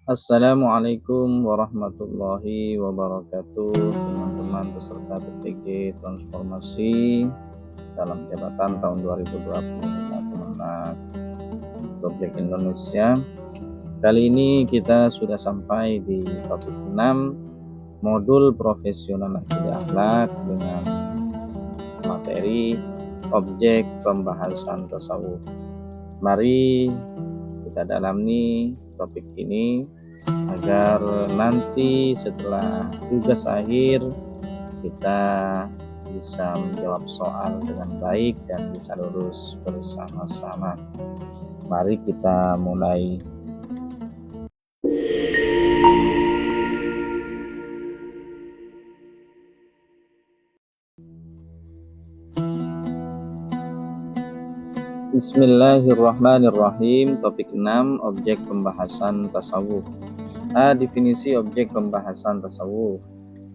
Assalamualaikum warahmatullahi wabarakatuh, teman-teman peserta PPG Transformasi dalam jabatan tahun 2025 Kemenag Republik Indonesia. Kali ini kita sudah sampai di topik 6, modul profesional akhlak dengan materi objek pembahasan tasawuf. Mari kita dalami topik ini agar nanti setelah tugas akhir kita bisa menjawab soal dengan baik dan bisa lulus bersama-sama. Mari kita mulai. Bismillahirrahmanirrahim. Topik 6, objek pembahasan tasawuf. Definisi objek pembahasan tasawuf.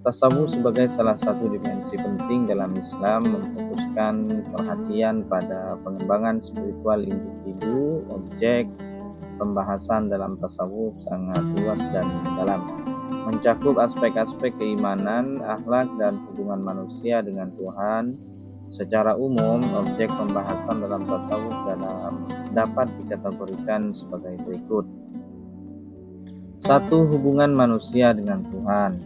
Tasawuf sebagai salah satu dimensi penting dalam Islam memfokuskan perhatian pada pengembangan spiritual individu. Objek pembahasan dalam tasawuf sangat luas dan mendalam, mencakup aspek-aspek keimanan, akhlak, dan hubungan manusia dengan Tuhan. Secara umum, objek pembahasan dalam tasawuf dapat dikategorikan sebagai berikut. 1. Hubungan manusia dengan Tuhan.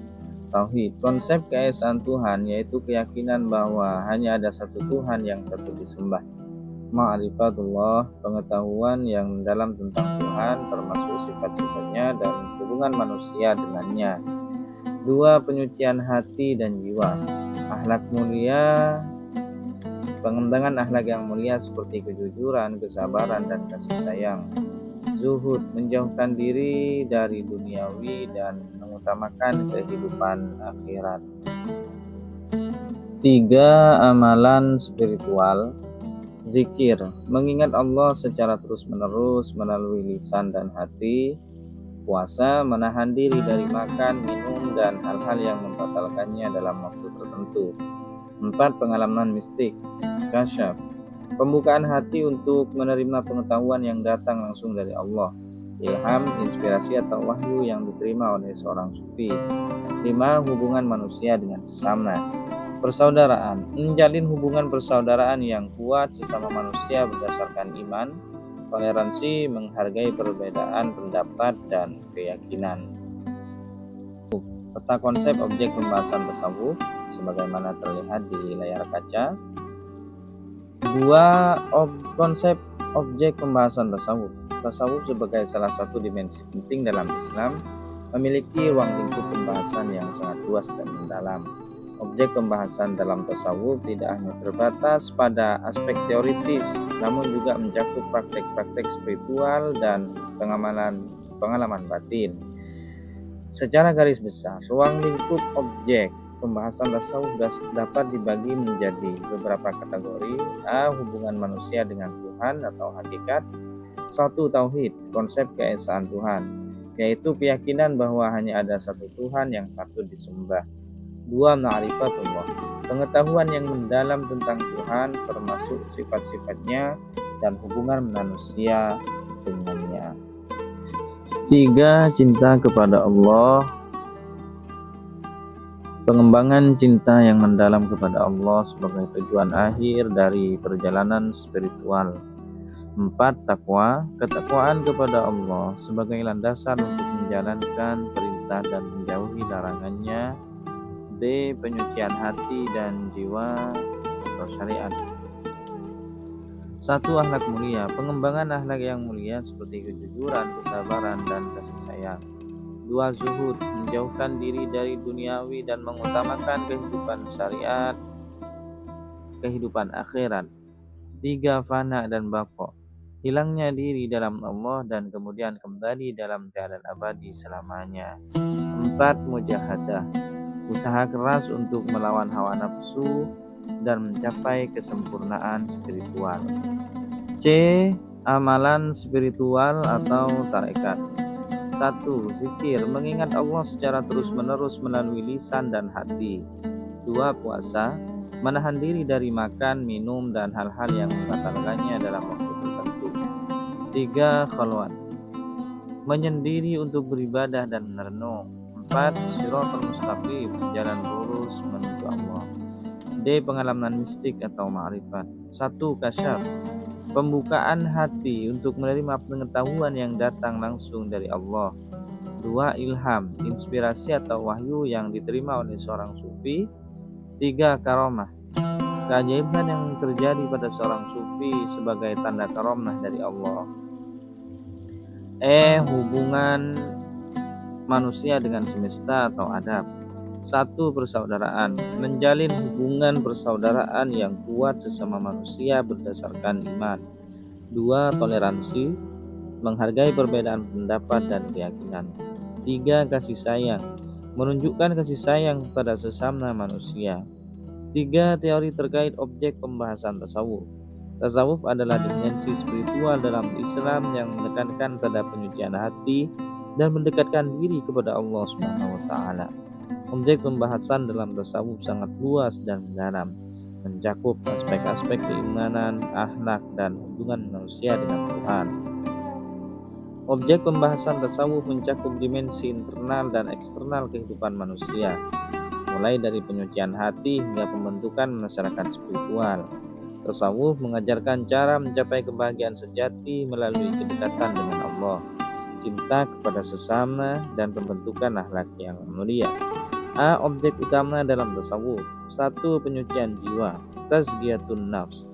Tauhid, konsep keesaan Tuhan, yaitu keyakinan bahwa hanya ada satu Tuhan yang patut disembah. Ma'rifatullah, pengetahuan yang mendalam tentang Tuhan, termasuk sifat-sifatnya dan hubungan manusia dengannya. 2. Penyucian hati dan jiwa. Akhlak mulia, pengembangan akhlak yang mulia seperti kejujuran, kesabaran, dan kasih sayang. Zuhud, menjauhkan diri dari duniawi dan mengutamakan kehidupan akhirat. 3. Amalan spiritual. Zikir, mengingat Allah secara terus-menerus melalui lisan dan hati. Puasa, menahan diri dari makan, minum, dan hal-hal yang membatalkannya dalam waktu tertentu. 4. Pengalaman mistik. Kasyaf, pembukaan hati untuk menerima pengetahuan yang datang langsung dari Allah. Ilham, inspirasi atau wahyu yang diterima oleh seorang sufi. 5. Hubungan manusia dengan sesama. Persaudaraan, menjalin hubungan persaudaraan yang kuat sesama manusia berdasarkan iman. Toleransi, menghargai perbedaan pendapat dan keyakinan. Peta konsep objek pembahasan tasawuf sebagaimana terlihat di layar kaca. 2. Konsep objek pembahasan tasawuf. Tasawuf sebagai salah satu dimensi penting dalam Islam memiliki ruang lingkup pembahasan yang sangat luas dan mendalam. Objek pembahasan dalam tasawuf tidak hanya terbatas pada aspek teoritis, namun juga mencakup praktek-praktek spiritual dan pengalaman batin. Secara garis besar, ruang lingkup objek pembahasan tasawuf dapat dibagi menjadi beberapa kategori. A. Hubungan manusia dengan Tuhan atau hakikat. 1. Tauhid, konsep keesaan Tuhan, yaitu keyakinan bahwa hanya ada satu Tuhan yang patut disembah. 2. Ma'rifatullah, pengetahuan yang mendalam tentang Tuhan, termasuk sifat-sifatnya dan hubungan manusia dengannya. 3. Cinta kepada Allah, pengembangan cinta yang mendalam kepada Allah sebagai tujuan akhir dari perjalanan spiritual. 4. Takwa, ketakwaan kepada Allah sebagai landasan untuk menjalankan perintah dan menjauhi larangannya. B. Penyucian hati dan jiwa atau syariat. 1. Akhlak mulia, pengembangan akhlak yang mulia seperti kejujuran, kesabaran, dan kasih sayang. 2. Zuhud, menjauhkan diri dari duniawi dan mengutamakan kehidupan syariat, kehidupan akhirat. 3. Fana dan baqa, hilangnya diri dalam Allah dan kemudian kembali dalam keadaan abadi selamanya. 4. Mujahadah, usaha keras untuk melawan hawa nafsu dan mencapai kesempurnaan spiritual. C. Amalan spiritual atau tarekat. 1. Zikir, mengingat Allah secara terus-menerus melalui lisan dan hati. 2. Puasa, menahan diri dari makan, minum, dan hal-hal yang membatalkannya dalam waktu tertentu. 3. Khalwat, menyendiri untuk beribadah dan merenung. 4. Shiratal mustaqim, jalan lurus menuju Allah. D. Pengalaman mistik atau ma'rifat. 1. Kasyaf, pembukaan hati untuk menerima pengetahuan yang datang langsung dari Allah. 2. Ilham, inspirasi atau wahyu yang diterima oleh seorang sufi. 3. Karomah, keajaiban yang terjadi pada seorang sufi sebagai tanda karomah dari Allah. Hubungan manusia dengan semesta atau adab. 1. Persaudaraan, menjalin hubungan persaudaraan yang kuat sesama manusia berdasarkan iman. 2. Toleransi, menghargai perbedaan pendapat dan keyakinan. 3. Kasih sayang, menunjukkan kasih sayang pada sesama manusia. 3. Teori terkait objek pembahasan tasawuf. Tasawuf adalah dimensi spiritual dalam Islam yang menekankan pada penyucian hati dan mendekatkan diri kepada Allah SWT. Objek pembahasan dalam tasawuf sangat luas dan mendalam, mencakup aspek-aspek keimanan, akhlak, dan hubungan manusia dengan Tuhan. Objek pembahasan tasawuf mencakup dimensi internal dan eksternal kehidupan manusia, mulai dari penyucian hati hingga pembentukan masyarakat spiritual. Tasawuf mengajarkan cara mencapai kebahagiaan sejati melalui kedekatan dengan Allah, cinta kepada sesama, dan pembentukan akhlak yang mulia. A. Objek utama dalam tasawuf. 1. Penyucian jiwa, tazkiyatun nafs,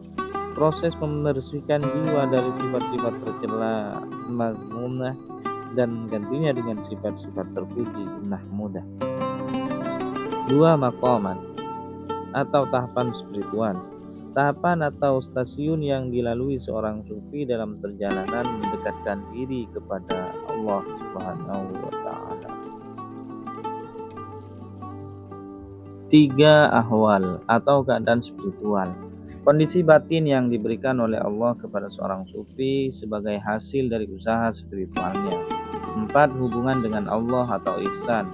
proses membersihkan jiwa dari sifat-sifat tercela, mazmumah, dan menggantinya dengan sifat-sifat terpuji, mahmudah. 2. Maqaman atau tahapan spiritual, tahapan atau stasiun yang dilalui seorang sufi dalam perjalanan mendekatkan diri kepada Allah Subhanahu wa Ta'ala. 3. Ahwal atau keadaan spiritual, kondisi batin yang diberikan oleh Allah kepada seorang sufi sebagai hasil dari usaha spiritualnya. 4. Hubungan dengan Allah atau ihsan,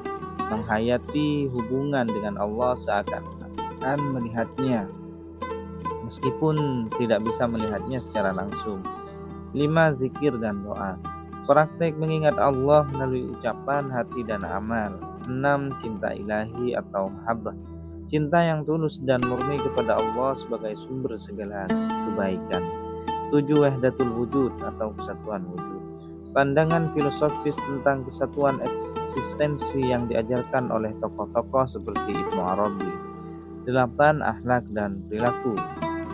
menghayati hubungan dengan Allah seakan-akan melihatnya meskipun tidak bisa melihatnya secara langsung. 5. Zikir dan doa, praktek mengingat Allah melalui ucapan, hati, dan amal. 6. Cinta ilahi atau mahabbah, cinta yang tulus dan murni kepada Allah sebagai sumber segala kebaikan. 7. Wahdatul wujud atau kesatuan wujud, pandangan filosofis tentang kesatuan eksistensi yang diajarkan oleh tokoh-tokoh seperti Ibnu Arabi. 8. Akhlak dan perilaku,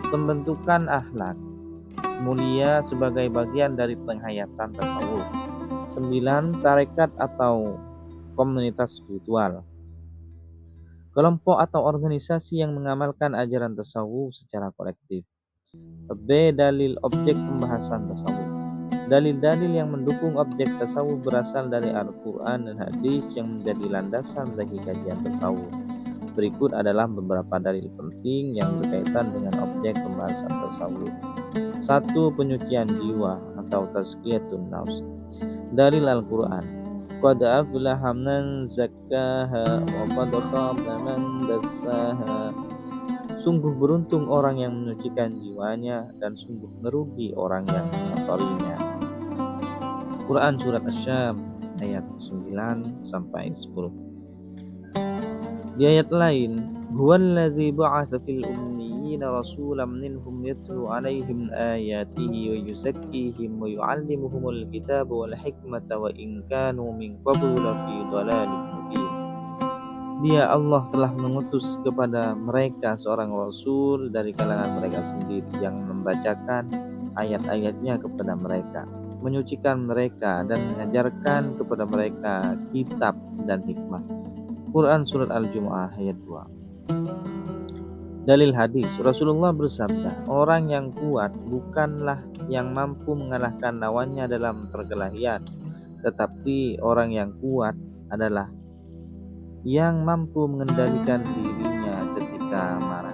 pembentukan akhlak mulia sebagai bagian dari penghayatan tasawuf. 9. Tarekat atau komunitas spiritual, kelompok atau organisasi yang mengamalkan ajaran tasawuf secara kolektif. B. Dalil objek pembahasan tasawuf, dalil-dalil yang mendukung objek tasawuf berasal dari Al-Quran dan hadis yang menjadi landasan bagi kajian tasawuf. Berikut adalah beberapa dalil penting yang berkaitan dengan objek pembahasan tasawuf. 1. Penyucian jiwa atau tazkiyatun nafs. Dalil Al-Quran, qad aflaha man zakkaha wa qad khaba man dassaha. Sungguh beruntung orang yang menyucikan jiwanya dan sungguh merugi orang yang mengotorinya. Quran Surat Asy-Syam ayat 9 sampai 10. Di ayat lain, huwallazi ba'atsa fil ummiyina rasulan minhum yatlu 'alaihim ayatihi wa yuzakkihim wa yu'allimuhumul kitaba wal hikmata wa in kanu min qablu lafi dhalalin mubin. Dia Allah telah mengutus kepada mereka seorang rasul dari kalangan mereka sendiri yang membacakan ayat-ayatnya kepada mereka, menyucikan mereka, dan mengajarkan kepada mereka kitab dan hikmah. Quran Surat Al-Jumu'ah ayat 2. Dalil hadis, Rasulullah bersabda, orang yang kuat bukanlah yang mampu mengalahkan lawannya dalam perkelahian, tetapi orang yang kuat adalah yang mampu mengendalikan dirinya ketika marah.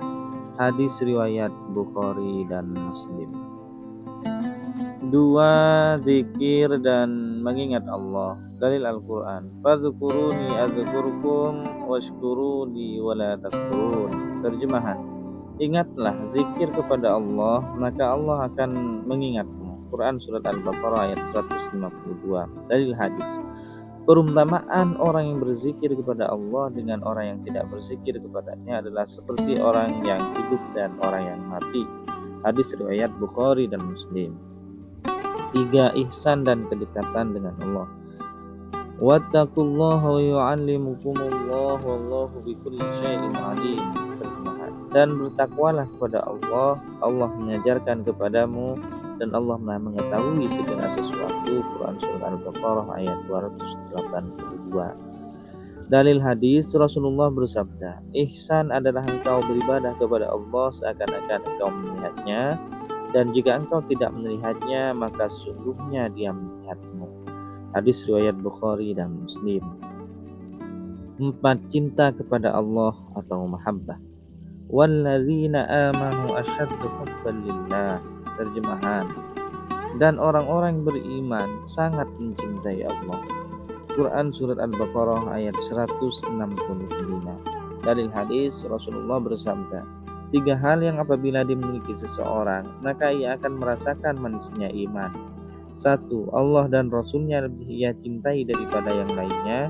Hadis riwayat Bukhari dan Muslim. 2. Zikir dan mengingat Allah. Dalil Al-Quran, fadhkuruni adzkurkum washkuruni wala takfurun. Terjemahan, ingatlah, zikir kepada Allah, maka Allah akan mengingatmu. Quran Surat Al-Baqarah ayat 152. Dalil hadis, perumpamaan orang yang berzikir kepada Allah dengan orang yang tidak berzikir kepadanya adalah seperti orang yang hidup dan orang yang mati. Hadis riwayat Bukhari dan Muslim. 3. Ihsan dan kedekatan dengan Allah. Wattaqullaha wa yu'allimukumullah wallahu bikulli syai'in alim. Dan bertakwalah kepada Allah, Allah mengajarkan kepadamu dan Allah Maha mengetahui segala sesuatu. Quran Surat Al-Baqarah ayat 282. Dalil hadis, Rasulullah bersabda, ihsan adalah engkau beribadah kepada Allah seakan-akan engkau melihatnya, dan jika engkau tidak melihatnya maka sesungguhnya Dia melihatmu. Hadis riwayat Bukhari dan Muslim. 4. Cinta kepada Allah atau mahabbah. Walladzina amanu asyaddu hubban lillah. Terjemahan, dan orang-orang beriman sangat mencintai Allah. Quran Surat Al-Baqarah ayat 165. Dalil hadis, Rasulullah bersabda, 3 hal yang apabila dimiliki seseorang maka ia akan merasakan manisnya iman. 1. Allah dan Rasulnya lebih ia cintai daripada yang lainnya.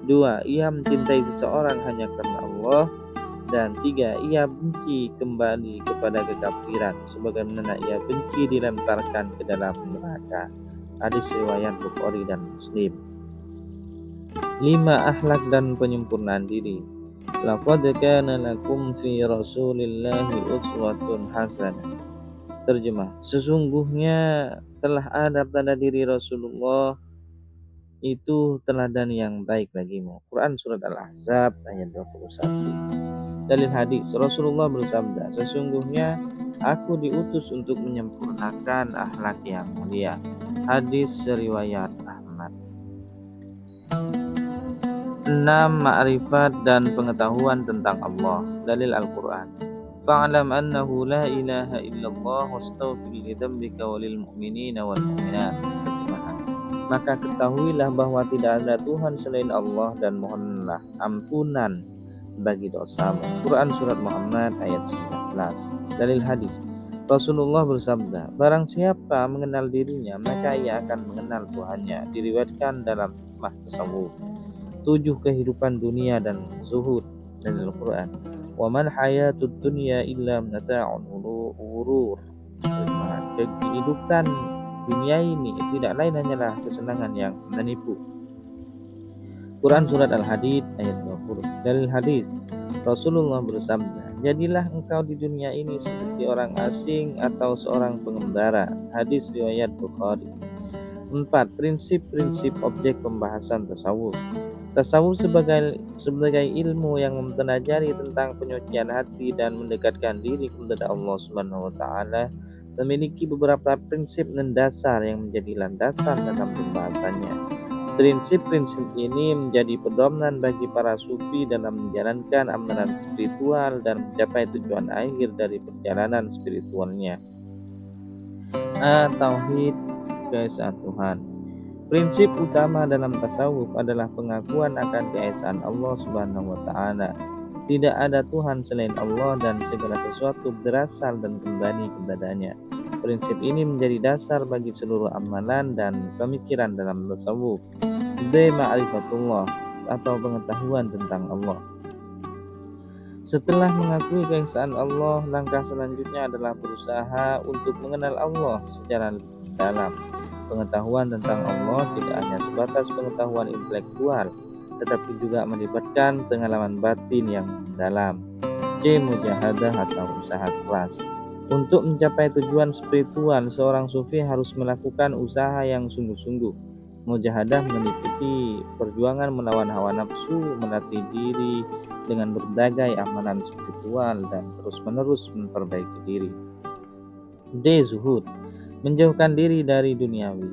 2. Ia mencintai seseorang hanya karena Allah. Dan 3. Ia benci kembali kepada kekafiran sebagaimana ia benci dilemparkan ke dalam neraka. Hadis riwayat Bukhari dan Muslim. 5. Akhlak dan penyempurnaan diri. Laqad kana lakum fi Rasulillahi uswatun hasanah. Terjemah, sesungguhnya telah ada pada diri Rasulullah itu teladan yang baik bagimu. Quran Surat Al-Ahzab ayat 21. Dalil hadis, Rasulullah bersabda, sesungguhnya aku diutus untuk menyempurnakan akhlak yang mulia. Hadis riwayat Ahmad. 6. Ma'rifat dan pengetahuan tentang Allah. Dalil Al-Quran, fa'lam annahu la ilaha illallah wastaghfir li dzambika walil mu'minina wal mu'minat. Maka ketahuilah bahwa tidak ada Tuhan selain Allah dan mohonlah ampunan bagi dosamu. Quran Surat Muhammad ayat 19. Dalil hadis, Rasulullah bersabda, barang siapa mengenal dirinya maka ia akan mengenal Tuhannya. Diriwayatkan dalam hikmah tasawuf. 7. Kehidupan dunia dan zuhud. Dalil Al-Quran, wa man hayatud dunya illa mata'un ghurur. Kehidupan dunia ini tidak lain hanyalah kesenangan yang menipu. Quran Surat Al-Hadid ayat 20. Dalil hadis, Rasulullah bersabda, jadilah engkau di dunia ini seperti orang asing atau seorang pengembara. Hadis riwayat Bukhari. 4. Prinsip-prinsip objek pembahasan tasawuf. Tasawuf sebagai ilmu yang mempelajari tentang penyucian hati dan mendekatkan diri kepada Allah Subhanahu wa taala memiliki beberapa prinsip mendasar yang menjadi landasan dalam pembahasannya. Prinsip-prinsip ini menjadi pedoman bagi para sufi dalam menjalankan amalan spiritual dan mencapai tujuan akhir dari perjalanan spiritualnya. Tauhid, keesaan Tuhan. Prinsip utama dalam tasawuf adalah pengakuan akan keesaan Allah Subhanahu wa taala. Tidak ada Tuhan selain Allah dan segala sesuatu berasal dan kembali kepadanya. Prinsip ini menjadi dasar bagi seluruh amalan dan pemikiran dalam tasawuf. Ma'rifatullah atau pengetahuan tentang Allah. Setelah mengakui keesaan Allah, langkah selanjutnya adalah berusaha untuk mengenal Allah secara lebih dalam. Pengetahuan tentang Allah tidak hanya sebatas pengetahuan intelektual, tetapi juga melibatkan pengalaman batin yang dalam. Mujahadah atau usaha keras. Untuk mencapai tujuan spiritual, seorang sufi harus melakukan usaha yang sungguh-sungguh. Mujahadah meliputi perjuangan melawan hawa nafsu, melatih diri dengan berbagai amalan spiritual dan terus-menerus memperbaiki diri. Zuhud, menjauhkan diri dari duniawi.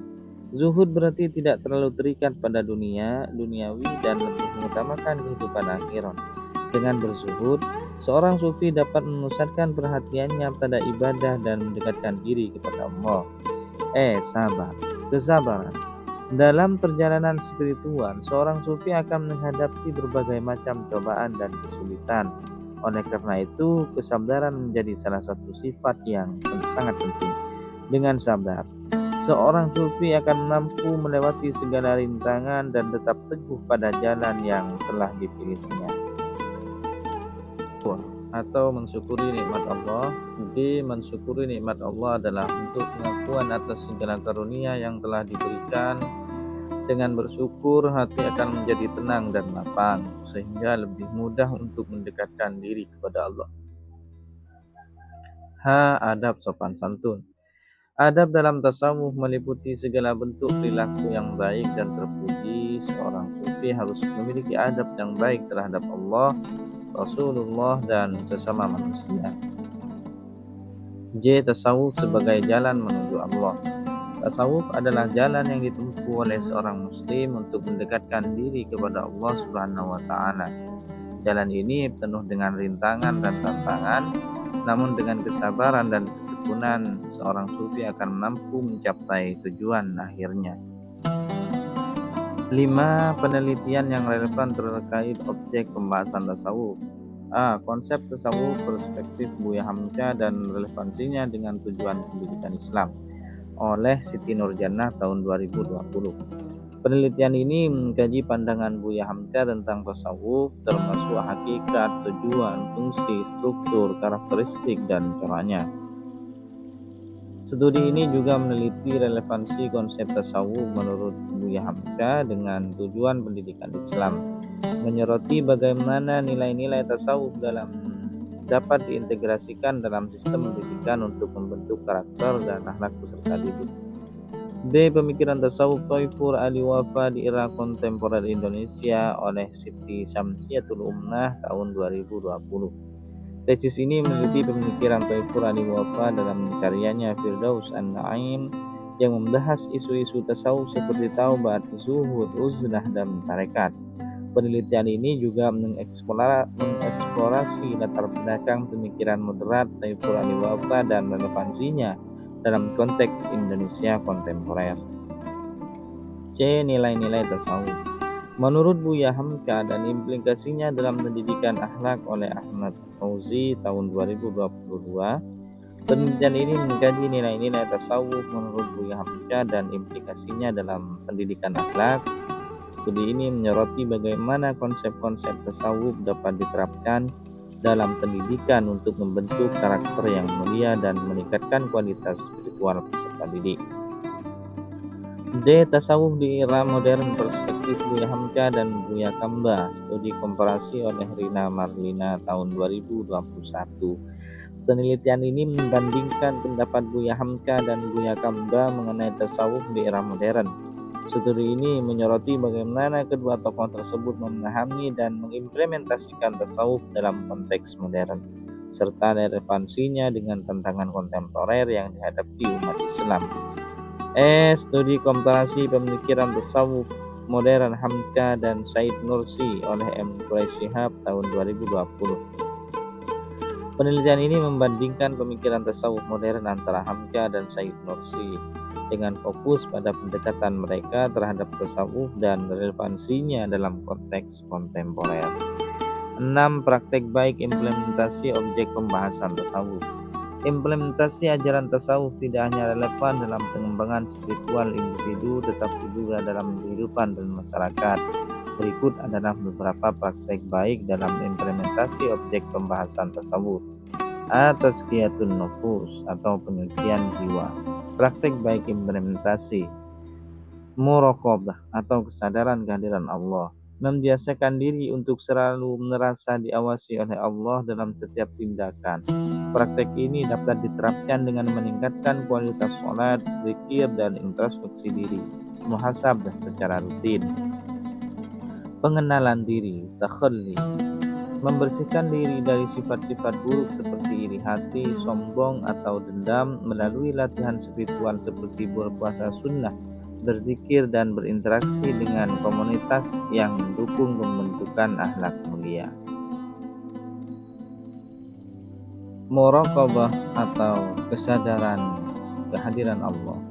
Zuhud berarti tidak terlalu terikat pada duniawi dan lebih mengutamakan kehidupan akhirat. Dengan berzuhud, seorang sufi dapat memusatkan perhatiannya pada ibadah dan mendekatkan diri kepada Allah. Kesabaran. Dalam perjalanan spiritual, seorang sufi akan menghadapi berbagai macam cobaan dan kesulitan. Oleh karena itu, kesabaran menjadi salah satu sifat yang sangat penting. Dengan sabar, Seorang sufi akan mampu melewati segala rintangan dan tetap teguh pada jalan yang telah dipilihnya. Atau mensyukuri nikmat Allah. B. Mensyukuri nikmat Allah adalah bentuk pengakuan atas segala karunia yang telah diberikan. Dengan bersyukur, hati akan menjadi tenang dan lapang, sehingga lebih mudah untuk mendekatkan diri kepada Allah. H. Adab sopan santun. Adab dalam tasawuf meliputi segala bentuk perilaku yang baik dan terpuji. Seorang sufi harus memiliki adab yang baik terhadap Allah, Rasulullah, dan sesama manusia. J. Tasawuf sebagai jalan menuju Allah. Tasawuf adalah jalan yang ditempuh oleh seorang muslim untuk mendekatkan diri kepada Allah Subhanahu wa taala. Jalan ini penuh dengan rintangan dan tantangan, namun dengan kesabaran dan ketekunan seorang sufi akan mampu mencapai tujuan akhirnya. 5. Penelitian yang relevan terkait objek pembahasan tasawuf. A. Konsep tasawuf, perspektif Buya Hamka dan relevansinya dengan tujuan pendidikan Islam, oleh Siti Nurjannah tahun 2020. Penelitian ini mengkaji pandangan Buya Hamka tentang tasawuf, termasuk hakikat, tujuan, fungsi, struktur, karakteristik, dan caranya. Studi ini juga meneliti relevansi konsep tasawuf menurut Buya Hamka dengan tujuan pendidikan Islam, menyoroti bagaimana nilai-nilai tasawuf dapat diintegrasikan dalam sistem pendidikan untuk membentuk karakter dan akhlak peserta didik. B. Pemikiran tasawuf Thoifur Ali Wafa di era kontemporer Indonesia oleh Siti Syamsiatul Ummah tahun 2020. Tesis ini meneliti pemikiran Thoifur Ali Wafa dalam karyanya Firdaus An-Naim yang membahas isu-isu tasawuf seperti taubat, zuhud, uzlah, dan tarekat. Penelitian ini juga mengeksplorasi latar belakang pemikiran moderat Thoifur Ali Wafa dan relevansinya dalam konteks Indonesia kontemporer. C. Nilai-nilai tasawuf. Menurut Buya Hamka dan implikasinya dalam pendidikan akhlak oleh Ahmad Fauzi tahun 2022, penelitian ini mengkaji nilai-nilai tasawuf menurut Buya Hamka dan implikasinya dalam pendidikan akhlak. Studi ini menyoroti bagaimana konsep-konsep tasawuf dapat diterapkan dalam pendidikan untuk membentuk karakter yang mulia dan meningkatkan kualitas spiritual peserta didik. D. Tasawuf di era modern, perspektif Buya Hamka dan Buya Kamba. Studi komparasi oleh Rina Marlina tahun 2021. Penelitian ini membandingkan pendapat Buya Hamka dan Buya Kamba mengenai tasawuf di era modern. Studi ini menyoroti bagaimana kedua tokoh tersebut memahami dan mengimplementasikan tasawuf dalam konteks modern, serta relevansinya dengan tantangan kontemporer yang dihadapi umat Islam. Studi komparasi pemikiran tasawuf modern Hamka dan Said Nursi oleh M. Quraish Shihab tahun 2020. Penelitian ini membandingkan pemikiran tasawuf modern antara Hamka dan Said Nursi dengan fokus pada pendekatan mereka terhadap tasawuf dan relevansinya dalam konteks kontemporer. 6. Praktek baik implementasi objek pembahasan tasawuf. Implementasi ajaran tasawuf tidak hanya relevan dalam pengembangan spiritual individu, tetapi juga dalam kehidupan dan masyarakat. Berikut adalah beberapa praktek baik dalam implementasi objek pembahasan tasawuf. A. Tazkiyatun nufus atau penyucian jiwa. Praktek baik implementasi. Muraqabah atau kesadaran kehadiran Allah. Membiasakan diri untuk selalu merasa diawasi oleh Allah dalam setiap tindakan. Praktek ini dapat diterapkan dengan meningkatkan kualitas sholat, zikir, dan introspeksi diri. Muhasabah secara rutin. Pengenalan diri, takhalli. Membersihkan diri dari sifat-sifat buruk seperti iri hati, sombong, atau dendam melalui latihan spiritual seperti berpuasa sunnah, berzikir, dan berinteraksi dengan komunitas yang mendukung pembentukan akhlak mulia. Muraqabah atau kesadaran kehadiran Allah.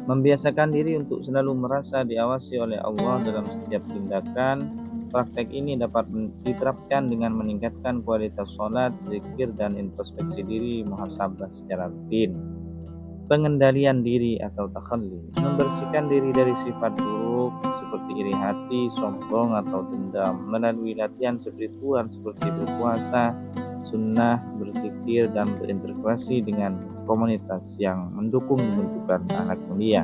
Membiasakan diri untuk selalu merasa diawasi oleh Allah dalam setiap tindakan. Praktek ini dapat diterapkan dengan meningkatkan kualitas sholat, zikir, dan introspeksi diri, muhasabah secara rutin. pengendalian diri atau takhalli, membersihkan diri dari sifat buruk seperti iri hati, sombong atau dendam melalui latihan spiritual seperti berpuasa, sunnah, berzikir, dan berintegrasi dengan komunitas yang mendukung pembentukan akhlak mulia.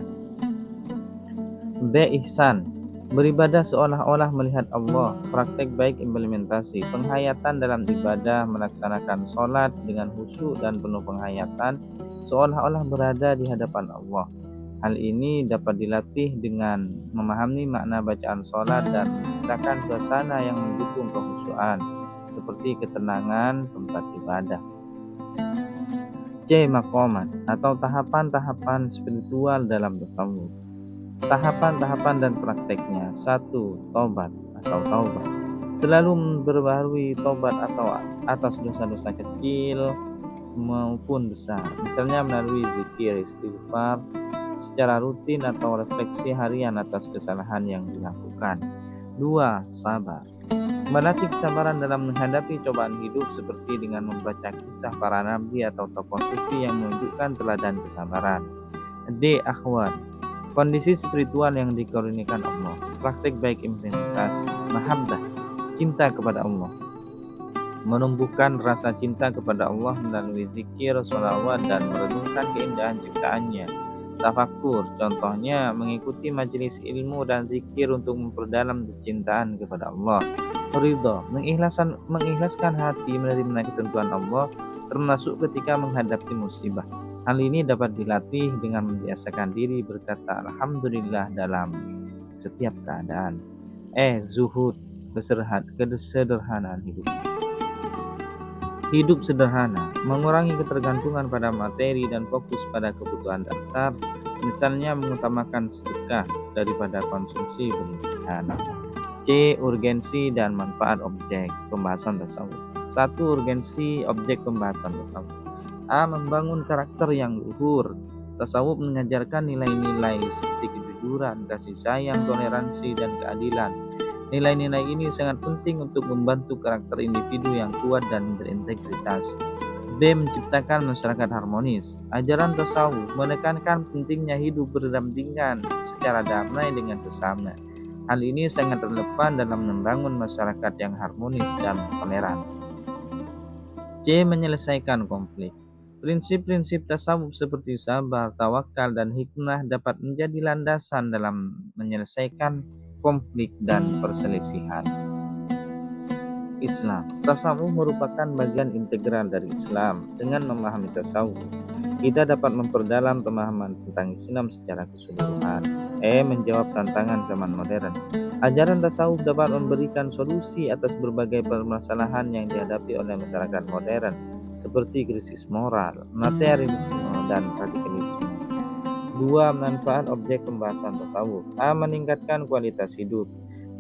B. Ihsan, beribadah seolah-olah melihat Allah, praktek baik implementasi, penghayatan dalam ibadah, melaksanakan sholat dengan khusyuk dan penuh penghayatan, seolah-olah berada di hadapan Allah. Hal ini dapat dilatih dengan memahami makna bacaan sholat dan menciptakan suasana yang mendukung kekhusyuan, seperti ketenangan tempat ibadah. C. Maqamat atau tahapan-tahapan spiritual dalam tasawuf. Tahapan-tahapan dan prakteknya. 1. Tobat atau taubat, selalu berbaharui tobat atau atas dosa-dosa kecil maupun besar, misalnya melalui zikir, istighfar secara rutin atau refleksi harian atas kesalahan yang dilakukan. 2. Sabar, melatih kesabaran dalam menghadapi cobaan hidup seperti dengan membaca kisah para nabi atau tokoh sufi yang menunjukkan teladan kesabaran. D. Akhwat, kondisi spiritual yang dikaruniakan Allah, praktek baik implementasi, mahabbah, cinta kepada Allah, menumbuhkan rasa cinta kepada Allah melalui zikir, sholawat, dan merenungkan keindahan ciptaannya. Tafakkur, contohnya mengikuti majelis ilmu dan zikir untuk memperdalam kecintaan kepada Allah. Ridho, mengikhlaskan hati menerima ketentuan Allah, termasuk ketika menghadapi musibah. Hal ini dapat dilatih dengan membiasakan diri berkata alhamdulillah dalam setiap keadaan. Zuhud, kesederhanaan hidup. Hidup sederhana, mengurangi ketergantungan pada materi dan fokus pada kebutuhan dasar, misalnya mengutamakan sedekah daripada konsumsi berlebihan. C. Urgensi dan manfaat objek pembahasan tasawuf. 1. Urgensi objek pembahasan tasawuf. A. Membangun karakter yang luhur. Tasawuf mengajarkan nilai-nilai seperti kejujuran, kasih sayang, toleransi, dan keadilan. Nilai-nilai ini sangat penting untuk membantu karakter individu yang kuat dan berintegritas. B. Menciptakan masyarakat harmonis. Ajaran tasawuf menekankan pentingnya hidup berdampingan secara damai dengan sesama. Hal ini sangat relevan dalam membangun masyarakat yang harmonis dan toleran. C. Menyelesaikan konflik. Prinsip-prinsip tasawuf seperti sabar, tawakal, dan hikmah dapat menjadi landasan dalam menyelesaikan konflik dan perselisihan. Islam. Tasawuf merupakan bagian integral dari Islam. Dengan memahami tasawuf, kita dapat memperdalam pemahaman tentang Islam secara keseluruhan. Menjawab tantangan zaman modern. Ajaran tasawuf dapat memberikan solusi atas berbagai permasalahan yang dihadapi oleh masyarakat modern, seperti krisis moral, materialisme, dan radikalisme. 2. Manfaat objek pembahasan tasawuf. A. Meningkatkan kualitas hidup.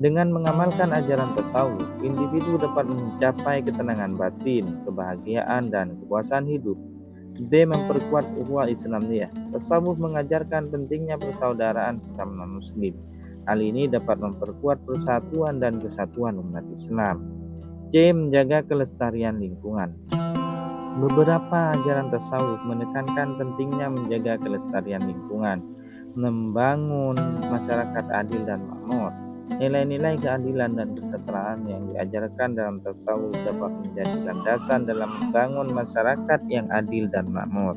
Dengan mengamalkan ajaran tasawuf, individu dapat mencapai ketenangan batin, kebahagiaan, dan kepuasan hidup. B. Memperkuat ukhuwah Islamiyah. Tasawuf mengajarkan pentingnya persaudaraan sesama muslim. Hal ini dapat memperkuat persatuan dan kesatuan umat Islam. C. Menjaga kelestarian lingkungan. Beberapa ajaran tasawuf menekankan pentingnya menjaga kelestarian lingkungan, membangun masyarakat adil dan makmur. Nilai-nilai keadilan dan kesetaraan yang diajarkan dalam tasawuf dapat menjadi landasan dalam membangun masyarakat yang adil dan makmur.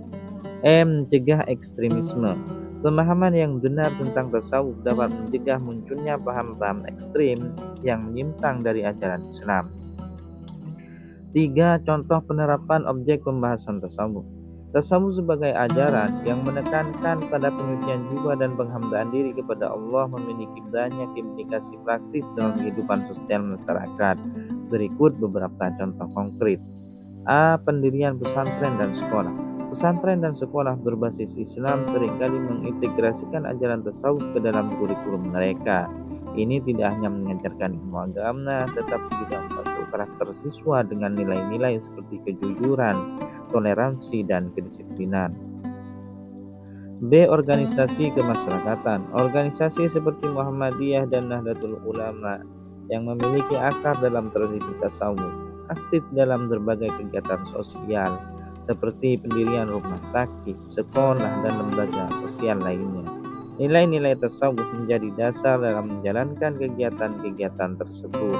Mencegah ekstremisme. Pemahaman yang benar tentang tasawuf dapat mencegah munculnya paham-paham ekstrim yang menyimpang dari ajaran Islam. 3. Contoh penerapan objek pembahasan tasawuf. Tasawuf sebagai ajaran yang menekankan pada penyucian jiwa dan penghambaan diri kepada Allah memiliki banyak implikasi praktis dalam kehidupan sosial masyarakat. Berikut beberapa contoh konkret. A. Pendirian pesantren dan sekolah. Pesantren dan sekolah berbasis Islam seringkali mengintegrasikan ajaran tasawuf ke dalam kurikulum mereka. Ini tidak hanya mengajarkan ilmu agama, tetapi juga membantu karakter siswa dengan nilai-nilai seperti kejujuran, toleransi, dan kedisiplinan. B. Organisasi kemasyarakatan. Organisasi seperti Muhammadiyah dan Nahdlatul Ulama yang memiliki akar dalam tradisi tasawuf, aktif dalam berbagai kegiatan sosial, seperti pendirian rumah sakit, sekolah, dan lembaga sosial lainnya. Nilai-nilai tasawuf menjadi dasar dalam menjalankan kegiatan-kegiatan tersebut.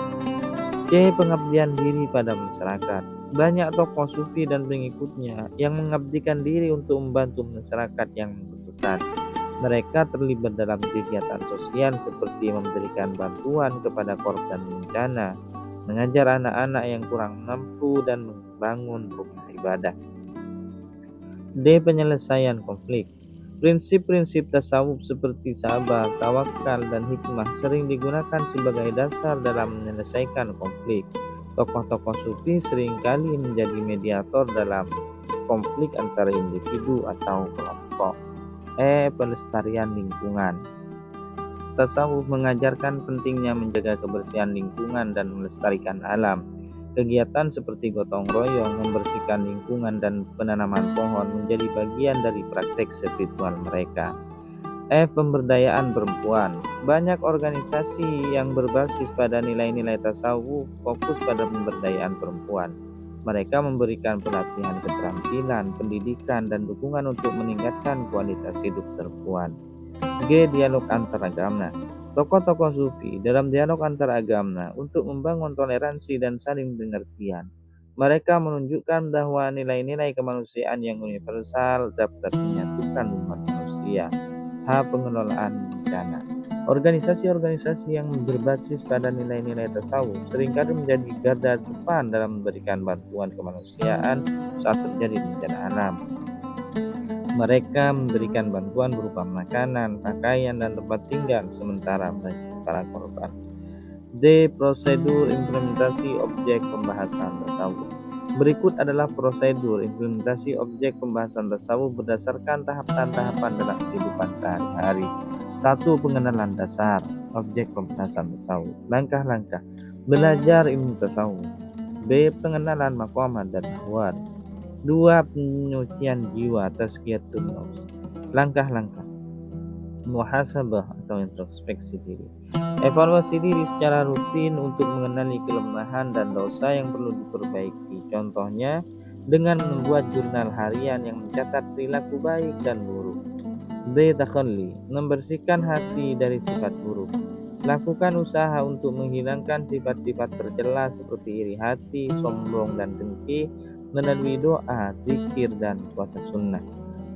C. Pengabdian diri pada masyarakat. Banyak tokoh sufi dan pengikutnya yang mengabdikan diri untuk membantu masyarakat yang membutuhkan. Mereka terlibat dalam kegiatan sosial seperti memberikan bantuan kepada korban bencana, mengajar anak-anak yang kurang mampu, dan membangun rumah ibadah. D. Penyelesaian konflik. Prinsip-prinsip tasawuf seperti sabar, tawakal, dan hikmah sering digunakan sebagai dasar dalam menyelesaikan konflik. Tokoh-tokoh sufi seringkali menjadi mediator dalam konflik antara individu atau kelompok. E. Pelestarian lingkungan. Tasawuf mengajarkan pentingnya menjaga kebersihan lingkungan dan melestarikan alam. Kegiatan seperti gotong royong, membersihkan lingkungan, dan penanaman pohon menjadi bagian dari praktek spiritual mereka. F. Pemberdayaan perempuan. Banyak organisasi yang berbasis pada nilai-nilai tasawuf fokus pada pemberdayaan perempuan. Mereka memberikan pelatihan keterampilan, pendidikan, dan dukungan untuk meningkatkan kualitas hidup perempuan. G. Dialog antaragama. Tokoh-tokoh sufi dalam dialog antaragama untuk membangun toleransi dan saling pengertian. Mereka menunjukkan bahwa nilai-nilai kemanusiaan yang universal dapat menyatukan umat manusia. H. Pengelolaan bencana. Organisasi-organisasi yang berbasis pada nilai-nilai tasawuf seringkali menjadi garda depan dalam memberikan bantuan kemanusiaan saat terjadi bencana alam. Mereka memberikan bantuan berupa makanan, pakaian, dan tempat tinggal sementara bagi para korban. D. Prosedur implementasi objek pembahasan tasawuf. Berikut adalah prosedur implementasi objek pembahasan tasawuf berdasarkan tahapan-tahapan dalam kehidupan sehari-hari. 1. Pengenalan dasar objek pembahasan tasawuf. Langkah-langkah belajar ilmu tasawuf. B. Pengenalan maqamat dan ahwal. 2. Penyucian jiwa, tazkiyatun nafs. Langkah-langkah muhasabah atau introspeksi diri. Evaluasi diri secara rutin untuk mengenali kelemahan dan dosa yang perlu diperbaiki. Contohnya dengan membuat jurnal harian yang mencatat perilaku baik dan buruk. B. Takhalli, membersihkan hati dari sifat buruk. Lakukan usaha untuk menghilangkan sifat-sifat tercela seperti iri hati, sombong, dan dengki melalui doa, zikir, dan puasa sunnah.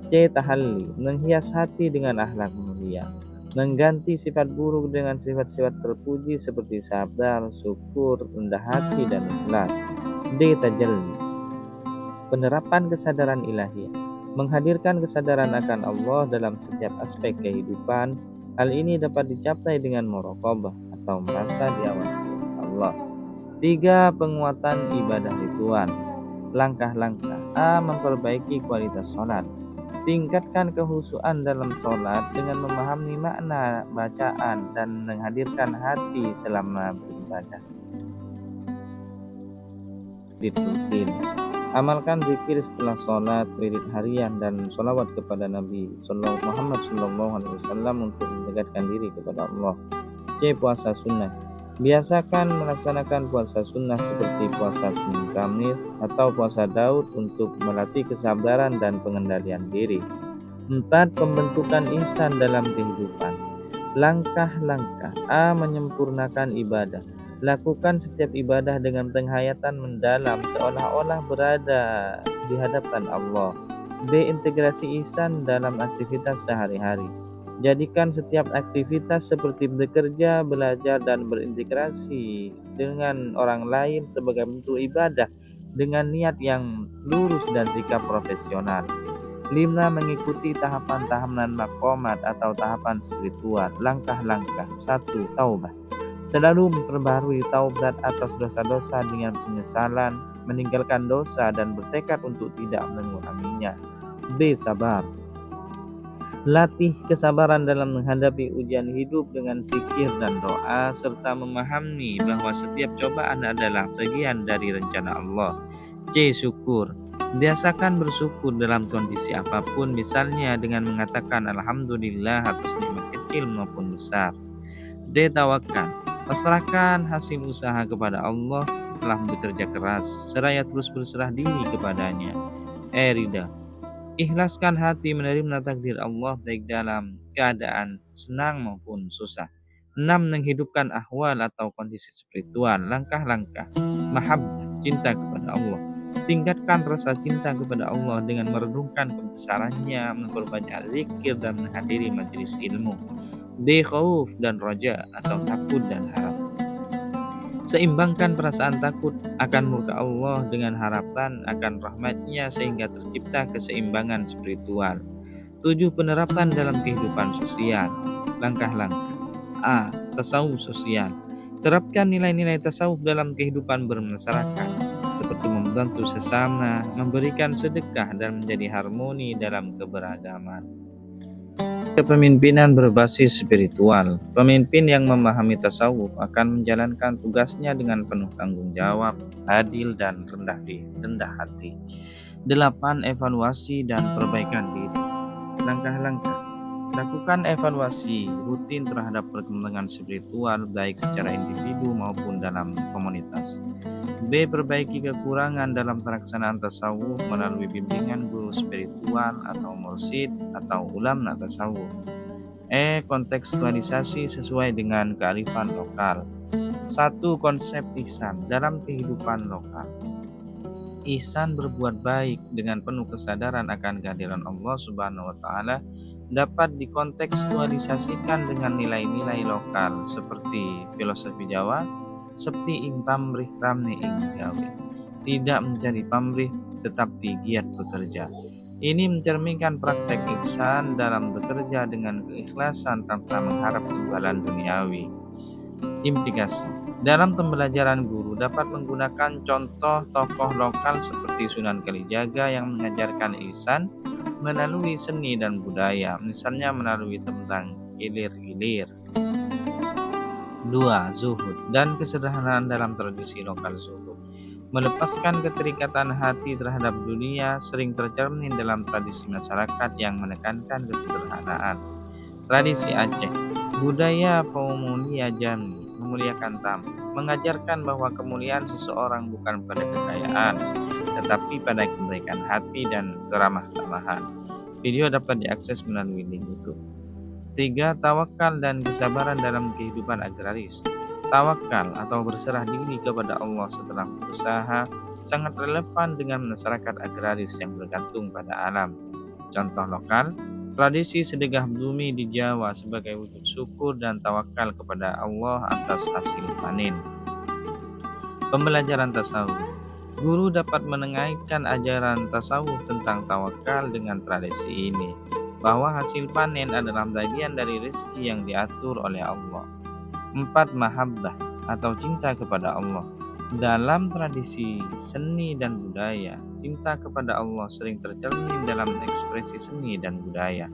C. Tahalli, menghias hati dengan akhlak mulia, mengganti sifat buruk dengan sifat-sifat terpuji seperti sabar, syukur, rendah hati, dan ikhlas. D. Tajalli, penerapan kesadaran ilahi, menghadirkan kesadaran akan Allah dalam setiap aspek kehidupan. Hal ini dapat dicapai dengan muraqabah atau merasa diawasi Allah. 3. Penguatan ibadah ritual. Langkah-langkah. A. Memperbaiki kualitas sholat. Tingkatkan kehusuan dalam sholat dengan memahami makna bacaan dan menghadirkan hati selama beribadah. Rutin. Amalkan zikir setelah sholat, wirid harian, dan sholawat kepada Nabi Muhammad SAW untuk mendekatkan diri kepada Allah. C. Puasa sunnah. Biasakan melaksanakan puasa sunnah seperti puasa Senin Kamis atau puasa Daud untuk melatih kesabaran dan pengendalian diri. 4. Pembentukan ihsan dalam kehidupan. Langkah-langkah. A. Menyempurnakan ibadah. Lakukan setiap ibadah dengan penghayatan mendalam seolah-olah berada di hadapan Allah. B. Integrasi ihsan dalam aktivitas sehari-hari. Jadikan setiap aktivitas seperti bekerja, belajar, dan berintegrasi dengan orang lain sebagai bentuk ibadah dengan niat yang lurus dan sikap profesional. 5. Mengikuti tahapan-tahapan maqamat atau tahapan spiritual. Langkah-langkah. 1. Taubah. Selalu memperbarui taubat atas dosa-dosa dengan penyesalan, meninggalkan dosa, dan bertekad untuk tidak mengulanginya. B. Sabar. Latih kesabaran dalam menghadapi ujian hidup dengan zikir dan doa, serta memahami bahwa setiap cobaan adalah bagian dari rencana Allah. C. Syukur. Biasakan bersyukur dalam kondisi apapun, misalnya dengan mengatakan Alhamdulillah atas nikmat kecil maupun besar. D. Tawakal. Pasrahkan hasil usaha kepada Allah setelah bekerja keras, seraya terus berserah diri kepadanya. Rida. Ikhlaskan hati menerima takdir Allah baik dalam keadaan senang maupun susah. 6. Menghidupkan ahwal atau kondisi spiritual. Langkah-langkah mahabbah, cinta kepada Allah. Tingkatkan rasa cinta kepada Allah dengan merenungkan kebesarannya, memperbanyak zikir dan menghadiri majelis ilmu. D. Khauf dan roja atau takut dan harap. Seimbangkan perasaan takut akan murka Allah dengan harapan akan rahmatnya sehingga tercipta keseimbangan spiritual. 7. Penerapan dalam kehidupan sosial. Langkah-langkah. A. Tasawuf sosial. Terapkan nilai-nilai tasawuf dalam kehidupan bermasyarakat, seperti membantu sesama, memberikan sedekah, dan menjadi harmoni dalam keberagaman. Kepemimpinan berbasis spiritual. Pemimpin yang memahami tasawuf akan menjalankan tugasnya dengan penuh tanggung jawab, adil, dan rendah hati. 8. Evaluasi dan perbaikan diri. Langkah-langkah. Lakukan evaluasi rutin terhadap perkembangan spiritual baik secara individu maupun dalam komunitas. B. Perbaiki kekurangan dalam pelaksanaan tasawuf melalui bimbingan guru spiritual atau mursyid atau ulama tasawuf. E. Kontekstualisasi sesuai dengan kearifan lokal. 1. Konsep ihsan dalam kehidupan lokal. Ihsan berbuat baik dengan penuh kesadaran akan kehadiran Allah Subhanahu wa taala dapat dikontekstualisasikan dengan nilai-nilai lokal seperti filosofi Jawa, seperti ing pamrih ramne ing gawe. Tidak mencari pamrih tetapi giat bekerja. Ini mencerminkan praktek ihsan dalam bekerja dengan keikhlasan tanpa mengharap imbalan duniawi. Implikasi. Dalam pembelajaran guru dapat menggunakan contoh tokoh lokal seperti Sunan Kalijaga yang mengajarkan ihsan melalui seni dan budaya, misalnya melalui tembang ilir-ilir. 2. Zuhud dan kesederhanaan dalam tradisi lokal zuhud. Melepaskan keterikatan hati terhadap dunia sering tercermin dalam tradisi masyarakat yang menekankan kesederhanaan. Tradisi Aceh, budaya Pemulia Jambi memuliakan tamu, mengajarkan bahwa kemuliaan seseorang bukan pada kekayaan, tetapi pada kebaikan hati dan keramah tamahan. Video dapat diakses melalui link YouTube. 3. Tawakal dan kesabaran dalam kehidupan agraris. Tawakal atau berserah diri kepada Allah setelah berusaha sangat relevan dengan masyarakat agraris yang bergantung pada alam. Contoh lokal, tradisi sedekah bumi di Jawa sebagai wujud syukur dan tawakal kepada Allah atas hasil panen. Pembelajaran tasawuf. Guru dapat mengaitkan ajaran tasawuf tentang tawakal dengan tradisi ini, bahwa hasil panen adalah bagian dari rezeki yang diatur oleh Allah. 4. Mahabbah atau cinta kepada Allah. Dalam tradisi seni dan budaya, cinta kepada Allah sering tercermin dalam ekspresi seni dan budaya.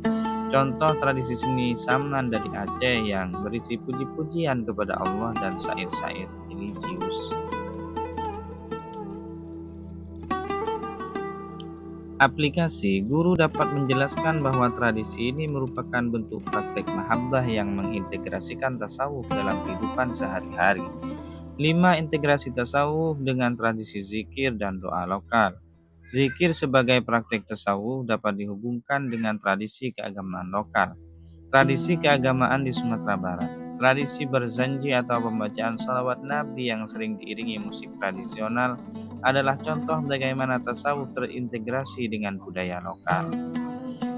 Contoh tradisi seni Samnan dari Aceh yang berisi puji-pujian kepada Allah dan syair-syair religius. Aplikasi. Guru dapat menjelaskan bahwa tradisi ini merupakan bentuk praktek mahabbah yang mengintegrasikan tasawuf dalam kehidupan sehari-hari. 5. Integrasi tasawuf dengan tradisi zikir dan doa lokal. Zikir sebagai praktek tasawuf dapat dihubungkan dengan tradisi keagamaan lokal. Tradisi keagamaan di Sumatera Barat. Tradisi berzanji atau pembacaan salawat Nabi yang sering diiringi musik tradisional adalah contoh bagaimana tasawuf terintegrasi dengan budaya lokal.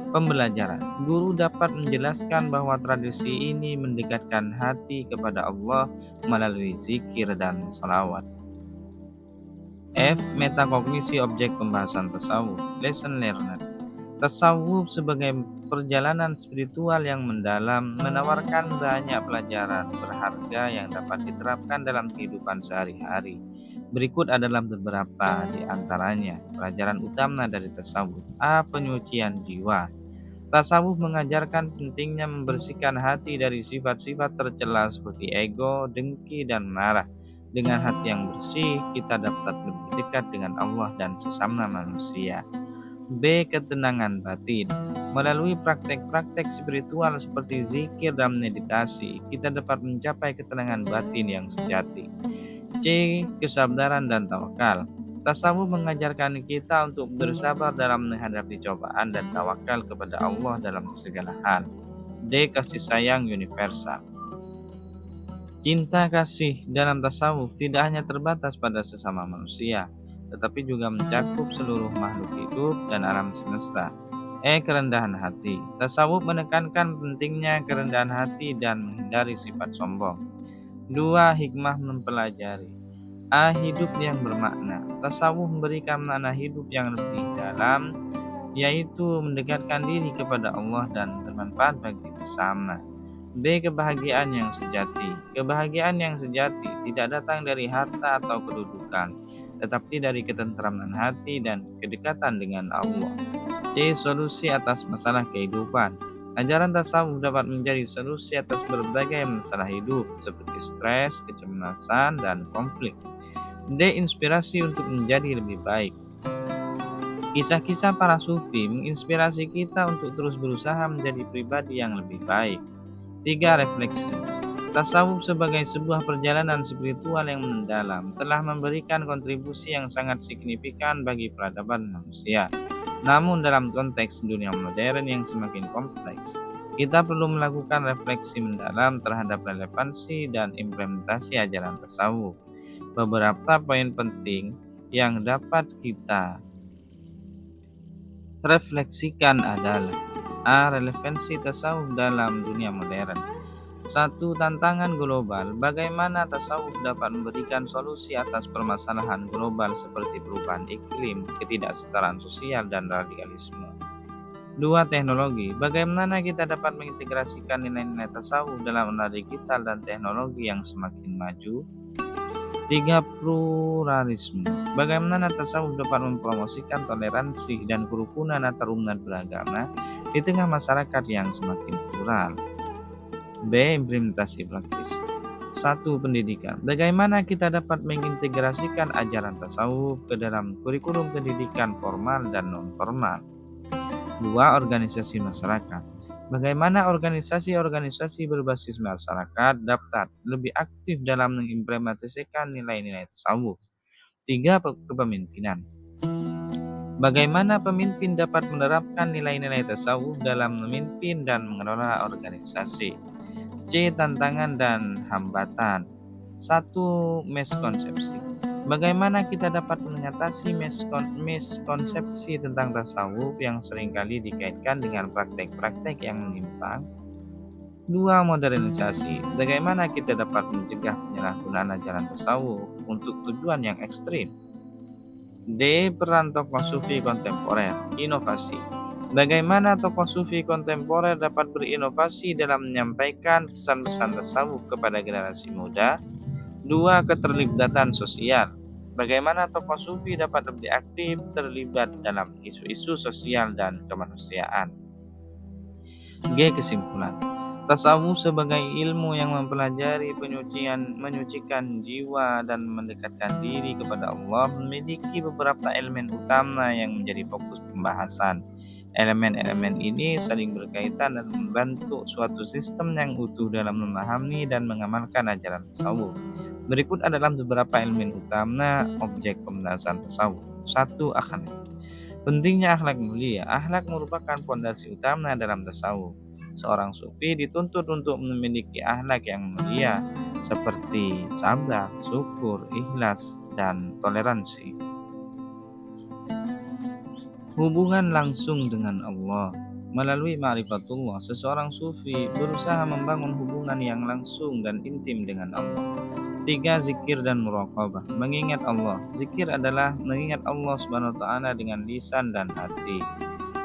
Pembelajaran. Guru dapat menjelaskan bahwa tradisi ini mendekatkan hati kepada Allah melalui zikir dan salawat. F. Metakognisi objek pembahasan tasawuf. Lesson learned. Tasawuf sebagai perjalanan spiritual yang mendalam menawarkan banyak pelajaran berharga yang dapat diterapkan dalam kehidupan sehari-hari. Berikut adalah beberapa di antaranya. Pelajaran utama dari tasawuf. A. Penyucian jiwa. Tasawuf mengajarkan pentingnya membersihkan hati dari sifat-sifat tercela seperti ego, dengki, dan marah. Dengan hati yang bersih, kita dapat lebih dekat dengan Allah dan sesama manusia. B. Ketenangan batin. Melalui praktek-praktek spiritual seperti zikir dan meditasi, kita dapat mencapai ketenangan batin yang sejati. C. Kesabaran dan tawakal. Tasawuf mengajarkan kita untuk bersabar dalam menghadapi cobaan dan tawakal kepada Allah dalam segala hal. D. Kasih sayang universal. Cinta kasih dalam tasawuf tidak hanya terbatas pada sesama manusia, tetapi juga mencakup seluruh makhluk hidup dan alam semesta. E. Kerendahan hati. Tasawuf menekankan pentingnya kerendahan hati dan menghindari sifat sombong. 2. Hikmah mempelajari. A. Hidup yang bermakna. Tasawuf memberikan makna hidup yang lebih dalam, yaitu mendekatkan diri kepada Allah dan bermanfaat bagi sesama. B. Kebahagiaan yang sejati. Kebahagiaan yang sejati tidak datang dari harta atau kedudukan, tetapi dari ketentraman hati dan kedekatan dengan Allah. C. Solusi atas masalah kehidupan. Ajaran tasawuf dapat menjadi solusi atas berbagai masalah hidup, seperti stres, kecemasan, dan konflik. D. Inspirasi untuk menjadi lebih baik. Kisah-kisah para sufi menginspirasi kita untuk terus berusaha menjadi pribadi yang lebih baik. 3. Refleksi. Tasawuf sebagai sebuah perjalanan spiritual yang mendalam telah memberikan kontribusi yang sangat signifikan bagi peradaban manusia. Namun dalam konteks dunia modern yang semakin kompleks, kita perlu melakukan refleksi mendalam terhadap relevansi dan implementasi ajaran tasawuf. Beberapa poin penting yang dapat kita refleksikan adalah: A. Relevansi tasawuf dalam dunia modern. 1. Tantangan global. Bagaimana tasawuf dapat memberikan solusi atas permasalahan global seperti perubahan iklim, ketidaksetaraan sosial, dan radikalisme. 2. Teknologi. Bagaimana kita dapat mengintegrasikan nilai-nilai tasawuf dalam era digital dan teknologi yang semakin maju. 3. Pluralisme. Bagaimana tasawuf dapat mempromosikan toleransi dan kerukunan antar umat beragama di tengah masyarakat yang semakin plural. B. Implementasi praktis. 1. Pendidikan. Bagaimana kita dapat mengintegrasikan ajaran tasawuf ke dalam kurikulum pendidikan formal dan non-formal. 2. Organisasi masyarakat. Bagaimana organisasi-organisasi berbasis masyarakat dapat lebih aktif dalam mengimplementasikan nilai-nilai tasawuf. 3. Kepemimpinan. Bagaimana pemimpin dapat menerapkan nilai-nilai tasawuf dalam memimpin dan mengelola organisasi. C. Tantangan dan hambatan. 1. Miskonsepsi. Bagaimana kita dapat mengatasi miskonsepsi tentang tasawuf yang seringkali dikaitkan dengan praktek-praktek yang menyimpang. 2. Modernisasi. Bagaimana kita dapat mencegah penyalahgunaan ajaran tasawuf untuk tujuan yang ekstrim. D. Peran tokoh sufi kontemporer. Inovasi. Bagaimana tokoh sufi kontemporer dapat berinovasi dalam menyampaikan pesan-pesan tasawuf kepada generasi muda. 2. Keterlibatan sosial. Bagaimana tokoh sufi dapat lebih aktif terlibat dalam isu-isu sosial dan kemanusiaan. G. Kesimpulan. Tasawuf sebagai ilmu yang mempelajari menyucikan jiwa dan mendekatkan diri kepada Allah memiliki beberapa elemen utama yang menjadi fokus pembahasan. Elemen-elemen ini saling berkaitan dan membentuk suatu sistem yang utuh dalam memahami dan mengamalkan ajaran tasawuf. Berikut adalah beberapa elemen utama objek pembahasan tasawuf. 1. Akhlak. Pentingnya akhlak mulia. Akhlak merupakan fondasi utama dalam tasawuf. Seorang sufi dituntut untuk memiliki akhlak yang mulia seperti sabar, syukur, ikhlas, dan toleransi. Hubungan langsung dengan Allah. Melalui ma'rifatullah, seseorang sufi berusaha membangun hubungan yang langsung dan intim dengan Allah. 3. Zikir dan muraqabah. Mengingat Allah. Zikir adalah mengingat Allah Subhanahu wa taala dengan lisan dan hati.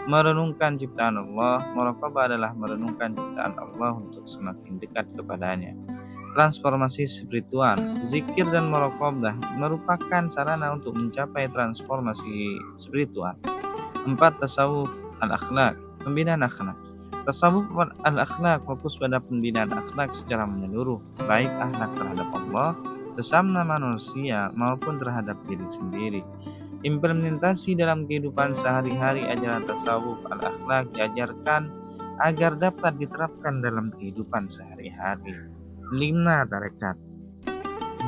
Merenungkan ciptaan Allah. Muraqabah adalah merenungkan ciptaan Allah untuk semakin dekat kepadanya. Transformasi spiritual. Zikir dan muraqabah merupakan sarana untuk mencapai transformasi spiritual. 4. Tasawuf al-akhlak. Pembinaan akhlak. Tasawuf al-akhlak fokus pada pembinaan akhlak secara menyeluruh, baik akhlak terhadap Allah, sesama manusia, maupun terhadap diri sendiri. Implementasi dalam kehidupan sehari-hari ajaran tasawuf al-akhlak diajarkan agar dapat diterapkan dalam kehidupan sehari-hari. 5. Tarekat.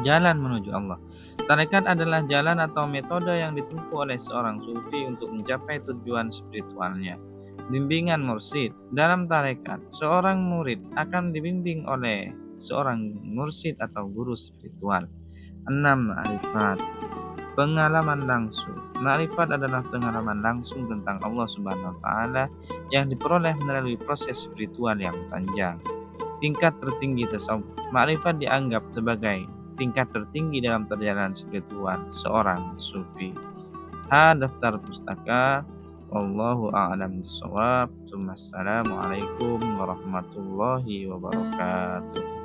Jalan menuju Allah. Tarekat adalah jalan atau metode yang ditempuh oleh seorang sufi untuk mencapai tujuan spiritualnya. Bimbingan mursyid. Dalam tarekat, seorang murid akan dibimbing oleh seorang mursyid atau guru spiritual. 6. Ma'rifat. Pengalaman langsung. Ma'rifat adalah pengalaman langsung tentang Allah Subhanahu wa taala yang diperoleh melalui proses spiritual yang panjang. Tingkat tertinggi tasawuf. Ma'rifat dianggap sebagai tingkat tertinggi dalam perjalanan spiritual seorang sufi. Daftar pustaka. Wallahu a'lam bishawab. Assalamualaikum warahmatullahi wabarakatuh.